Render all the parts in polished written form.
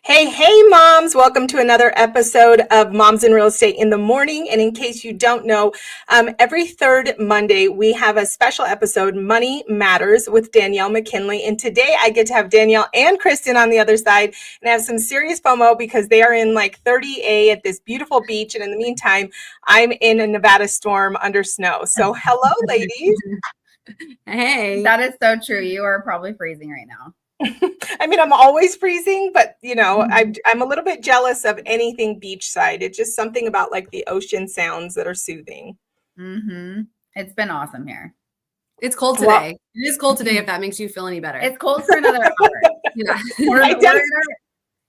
Hey, moms, welcome to another episode of Moms in Real Estate in the Morning. And in case you don't know, every third Monday, we have a special episode, Money Matters with Danielle McKinley. And today I get to have Danielle and Kristen on the other side and have some serious FOMO because they are in like 30A at this beautiful beach. And in the meantime, I'm in a Nevada storm under snow. So hello, ladies. Hey. That is so true. You are probably freezing right now. I mean, I'm always freezing, but I'm a little bit jealous of anything beachside. It's just something about like the ocean sounds that are soothing. Mm-hmm. It's been awesome here. It's cold today. Well, it is cold today if that makes you feel any better. It's cold for another hour. Yeah.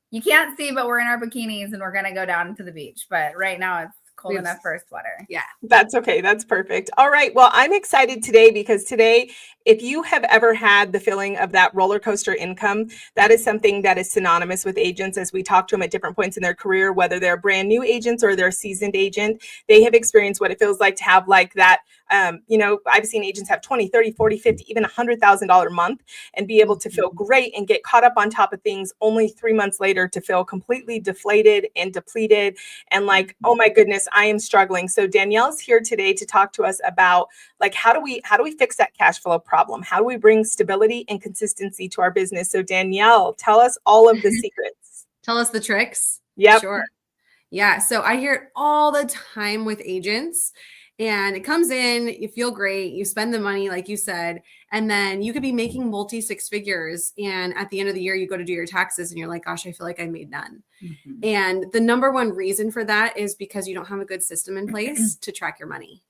You can't see, but we're in our bikinis and we're going to go down to the beach. But right now it's cold enough for a sweater. Yeah. That's okay. That's perfect. All right. Well, I'm excited today because today, if you have ever had the feeling of that roller coaster income, that is something that is synonymous with agents as we talk to them at different points in their career, whether they're brand new agents or they're a seasoned agent, they have experienced what it feels like to have like that. I've seen agents have 20, 30, 40, 50, even $100,000 a month and be able to feel great and get caught up on top of things only 3 months later to feel completely deflated and depleted and like, oh my goodness, I am struggling. So Danielle's here today to talk to us about like, how do we fix that cash flow problem? How do we bring stability and consistency to our business? So Danielle, tell us all of the secrets. Tell us the tricks. Yeah. Sure. Yeah. So I hear it all the time with agents. And it comes in, you feel great, you spend the money, like you said, and then you could be making multi-six figures. And at the end of the year, you go to do your taxes and you're like, gosh, I feel like I made none. Mm-hmm. And the number one reason for that is because you don't have a good system in place to track your money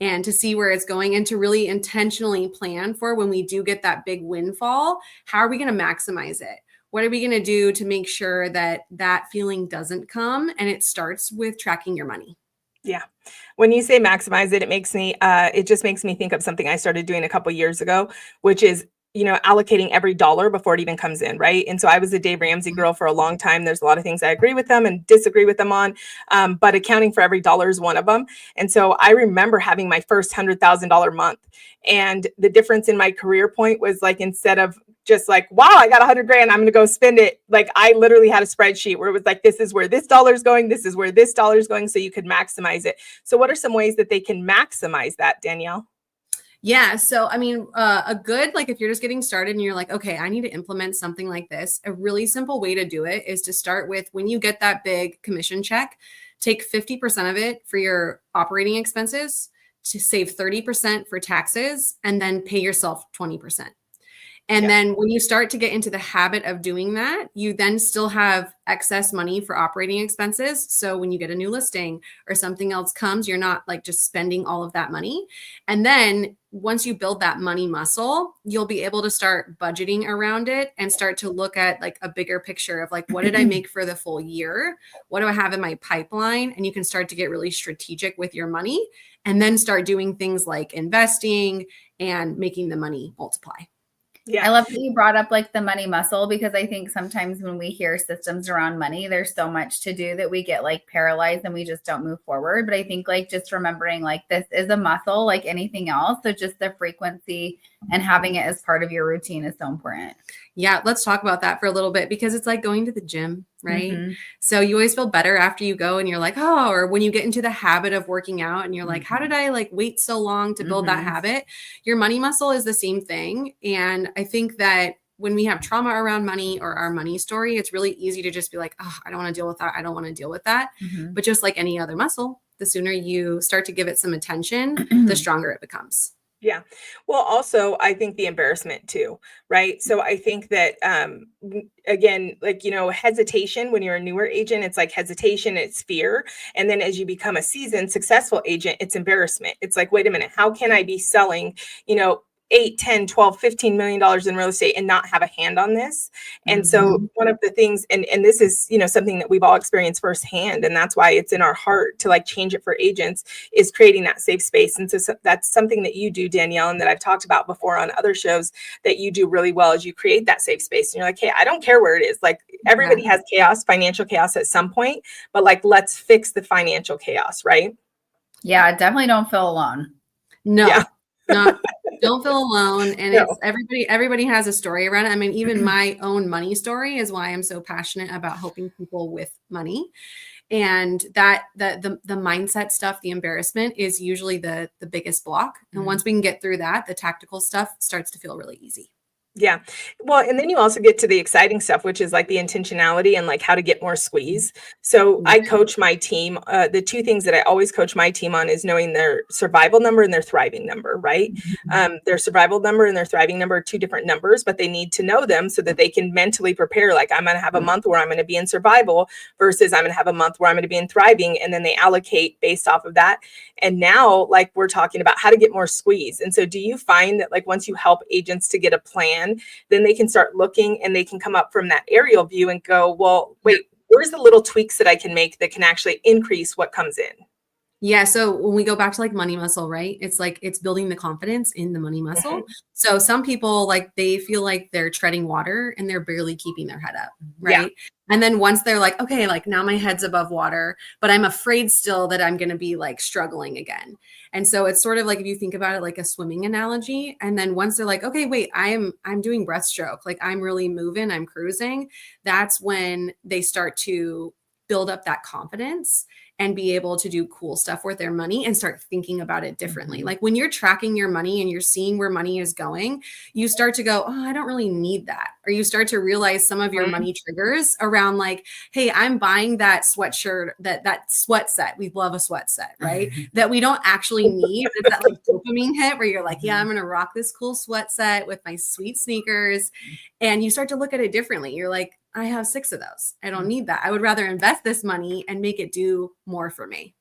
and to see where it's going and to really intentionally plan for when we do get that big windfall, how are we going to maximize it? What are we going to do to make sure that that feeling doesn't come? And it starts with tracking your money. Yeah. When you say maximize it, it just makes me think of something I started doing a couple years ago, which is, allocating every dollar before it even comes in. Right. And so I was a Dave Ramsey girl for a long time. There's a lot of things I agree with them and disagree with them on, but accounting for every dollar is one of them. And so I remember having my first $100,000 month, and the difference in my career point was like, instead of just like, wow, I got $100,000, I'm going to go spend it. Like I literally had a spreadsheet where it was like, this is where this dollar is going. This is where this dollar is going. So you could maximize it. So what are some ways that they can maximize that, Danielle? Yeah. So, I mean, if you're just getting started and you're like, okay, I need to implement something like this, a really simple way to do it is to start with, when you get that big commission check, take 50% of it for your operating expenses, to save 30% for taxes, and then pay yourself 20%. And then when you start to get into the habit of doing that, you then still have excess money for operating expenses. So when you get a new listing or something else comes, you're not like just spending all of that money. And then once you build that money muscle, you'll be able to start budgeting around it and start to look at like a bigger picture of like, what did I make for the full year? What do I have in my pipeline? And you can start to get really strategic with your money and then start doing things like investing and making the money multiply. Yeah. I love that you brought up like the money muscle, because I think sometimes when we hear systems around money, there's so much to do that we get like paralyzed and we just don't move forward. But I think like just remembering like this is a muscle like anything else. So just the frequency and having it as part of your routine is so important. Yeah, let's talk about that for a little bit, because it's like going to the gym, right? Mm-hmm. So you always feel better after you go and you're like, oh, or when you get into the habit of working out and you're like, how did I like wait so long to build that habit? Your money muscle is the same thing. And I think that when we have trauma around money or our money story, it's really easy to just be like, oh, I don't want to deal with that. I don't want to deal with that. Mm-hmm. But just like any other muscle, the sooner you start to give it some attention, the stronger it becomes. Yeah. Well, also, I think the embarrassment too, right? So I think that, again, like, hesitation when you're a newer agent, it's like hesitation, it's fear. And then as you become a seasoned, successful agent, it's embarrassment. It's like, wait a minute, how can I be selling, 8, 10, 12, $15 million in real estate and not have a hand on this? And so one of the things, and this is, something that we've all experienced firsthand, and that's why it's in our heart to like change it for agents, is creating that safe space. And so that's something that you do, Danielle, and that I've talked about before on other shows that you do really well, is you create that safe space. And you're like, hey, I don't care where it is. Like everybody has chaos, financial chaos at some point, but like, let's fix the financial chaos, right? Yeah, definitely don't feel alone. No, not Don't feel alone. And No. it's everybody has a story around it. I mean, even my own money story is why I'm so passionate about helping people with money. And that the mindset stuff, the embarrassment is usually the biggest block. And once we can get through that, the tactical stuff starts to feel really easy. Yeah. Well, and then you also get to the exciting stuff, which is like the intentionality and like how to get more squeeze. So I coach my team. The two things that I always coach my team on is knowing their survival number and their thriving number, right? Their survival number and their thriving number are two different numbers, but they need to know them so that they can mentally prepare. Like, I'm going to have a month where I'm going to be in survival versus I'm going to have a month where I'm going to be in thriving. And then they allocate based off of that. And now, like, we're talking about how to get more squeeze. And so do you find that, like, once you help agents to get a plan, then they can start looking and they can come up from that aerial view and go, well, wait, where's the little tweaks that I can make that can actually increase what comes in? Yeah. So when we go back to like money muscle, right? It's like it's building the confidence in the money muscle. So some people, like, they feel like they're treading water and they're barely keeping their head up. Right. Yeah. And then once they're like, okay, like now my head's above water, but I'm afraid still that I'm going to be like struggling again. And so it's sort of like, if you think about it like a swimming analogy, and then once they're like, okay, wait, I'm doing breaststroke, like I'm really moving, I'm cruising. That's when they start to build up that confidence and be able to do cool stuff with their money and start thinking about it differently. Like when you're tracking your money and you're seeing where money is going, you start to go, oh, I don't really need that. Or you start to realize some of your money triggers around like, hey, I'm buying that sweatshirt, that sweat set. We love a sweat set, right? That we don't actually need. It's that like dopamine hit where you're like, yeah, I'm going to rock this cool sweat set with my sweet sneakers. And you start to look at it differently. You're like, I have 6 of those. I don't need that. I would rather invest this money and make it do more for me.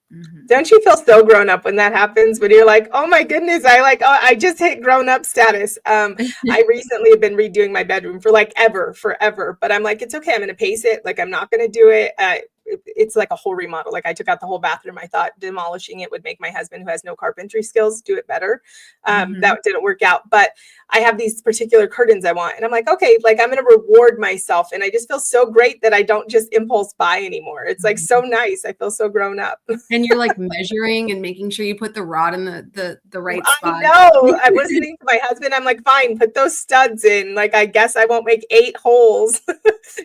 Don't you feel so grown up when that happens? When you're like, oh my goodness, I just hit grown up status. I recently have been redoing my bedroom for like forever. But I'm like, it's okay. I'm going to pace it. Like, I'm not going to do it. It's like a whole remodel. Like, I took out the whole bathroom. I thought demolishing it would make my husband, who has no carpentry skills, do it better. That didn't work out. But I have these particular curtains I want. And I'm like, okay, like I'm going to reward myself. And I just feel so great that I don't just impulse buy anymore. It's like so nice. I feel so grown up. And you're like measuring and making sure you put the rod in the right spot. I know. I was listening to my husband. I'm like, fine, put those studs in. Like, I guess I won't make 8 holes.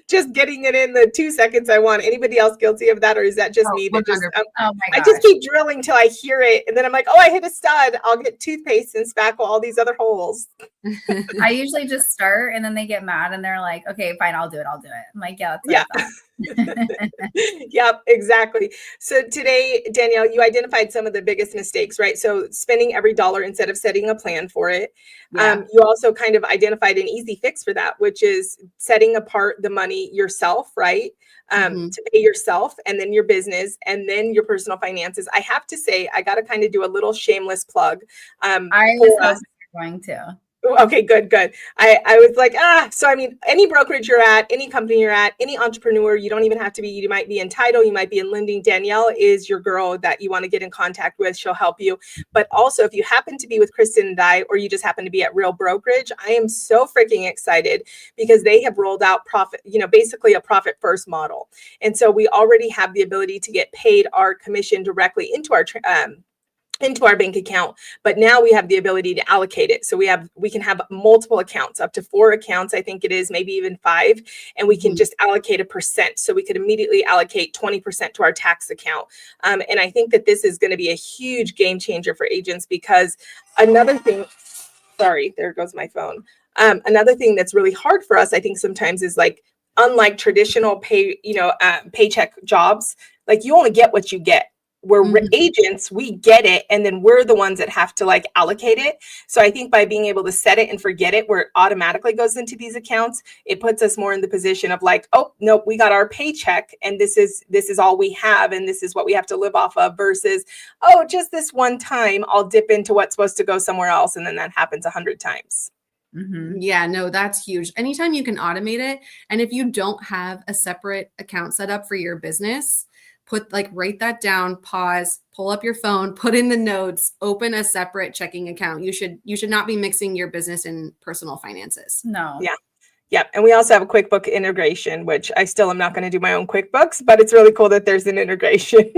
Just getting it in the 2 seconds I want. Anybody else guilty of that? Or is that just me? That just, I just keep drilling till I hear it. And then I'm like, oh, I hit a stud. I'll get toothpaste and spackle all these other holes. I usually just start and then they get mad and they're like, okay, fine, I'll do it. I'm like, yeah. Yep, exactly. So today, Danielle, you identified some of the biggest mistakes, right? So spending every dollar instead of setting a plan for it. Yeah. You also kind of identified an easy fix for that, which is setting apart the money yourself, right? To pay yourself and then your business and then your personal finances. I have to say, I got to kind of do a little shameless plug. I was going to. Okay, good. I was like, so I mean, any brokerage you're at, any company you're at, any entrepreneur, you don't even have to be, you might be in title, you might be in lending. Danielle is your girl that you want to get in contact with. She'll help you. But also, if you happen to be with Kristen and I, or you just happen to be at Real Brokerage, I am so freaking excited because they have rolled out basically a profit first model. And so we already have the ability to get paid our commission directly into our bank account, but now we have the ability to allocate it. So we can have multiple accounts, up to 4 accounts, I think it is, maybe even 5, and we can just allocate a percent. So we could immediately allocate 20% to our tax account. And I think that this is going to be a huge game changer for agents, because another thing, sorry, there goes my phone. Another thing that's really hard for us, I think sometimes, is like, unlike traditional paycheck jobs, like you only get what you get. We're agents, we get it, and then we're the ones that have to like allocate it. So I think by being able to set it and forget it, where it automatically goes into these accounts, it puts us more in the position of like, oh no, we got our paycheck and this is all we have and this is what we have to live off of, versus, oh, just this one time I'll dip into what's supposed to go somewhere else, and then that happens 100 times. Yeah, no, that's huge. Anytime you can automate it, and if you don't have a separate account set up for your business, write that down, pause, pull up your phone, put in the notes, open a separate checking account. You should not be mixing your business and personal finances. No. Yeah. Yeah. And we also have a QuickBook integration, which I still am not going to do my own QuickBooks, but it's really cool that there's an integration.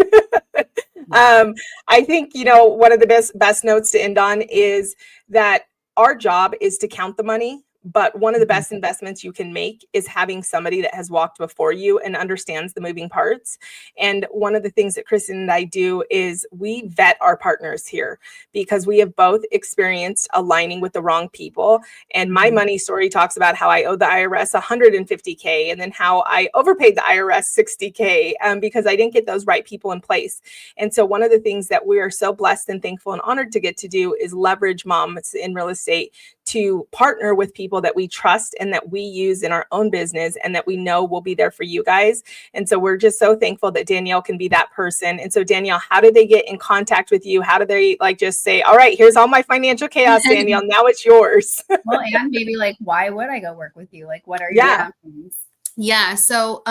I think, one of the best notes to end on is that our job is to count the money. But one of the best investments you can make is having somebody that has walked before you and understands the moving parts. And one of the things that Kristen and I do is we vet our partners here, because we have both experienced aligning with the wrong people. And my money story talks about how I owed the IRS $150K, and then how I overpaid the IRS $60K because I didn't get those right people in place. And so one of the things that we are so blessed and thankful and honored to get to do is leverage moms in real estate to partner with people that we trust and that we use in our own business and that we know will be there for you guys. And so we're just so thankful that Danielle can be that person. And so Danielle, how do they get in contact with you? How do they like just say, all right, here's all my financial chaos, Danielle, now it's yours? Well, and maybe like, why would I go work with you? Like, what are your options? Yeah. So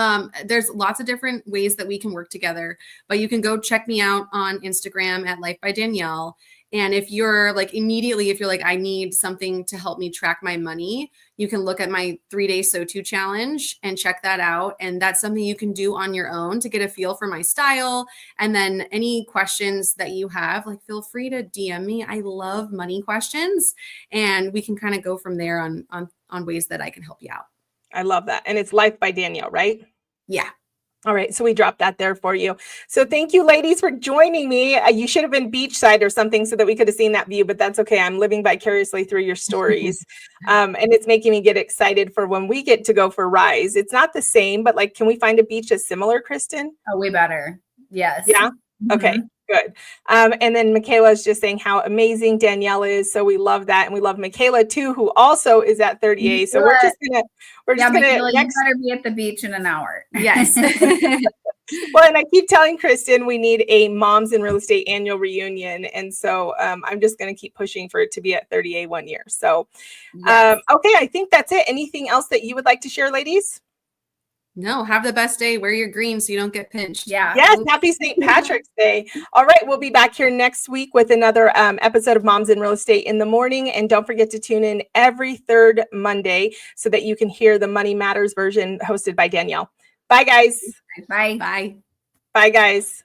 there's lots of different ways that we can work together, but you can go check me out on Instagram at Life by Danielle. And if you're like immediately, if you're like, I need something to help me track my money, you can look at my 3-day SO2 challenge and check that out. And that's something you can do on your own to get a feel for my style. And then any questions that you have, like feel free to DM me. I love money questions, and we can kind of go from there on ways that I can help you out. I love that. And it's Life by Danielle, right? Yeah. All right. So we dropped that there for you. So thank you, ladies, for joining me. You should have been beachside or something so that we could have seen that view, but that's okay. I'm living vicariously through your stories. And it's making me get excited for when we get to go for Rise. It's not the same, but like, can we find a beach that's similar, Kristen? Oh, way better. Yes. Yeah. Okay. Good. And then Michaela is just saying how amazing Danielle is. So we love that. And we love Michaela too, who also is at 38. So we're just gonna Michaela, you better be at the beach in an hour. Yes. Well, and I keep telling Kristen we need a Moms in Real Estate annual reunion. And so I'm just going to keep pushing for it to be at 38 one year. So, okay, I think that's it. Anything else that you would like to share, ladies? No, have the best day. Wear your green so you don't get pinched. Yeah. Yes. Happy St. Patrick's Day. All right. We'll be back here next week with another episode of Moms in Real Estate in the morning. And don't forget to tune in every third Monday so that you can hear the Money Matters version hosted by Danielle. Bye, guys. Bye. Bye. Bye, guys.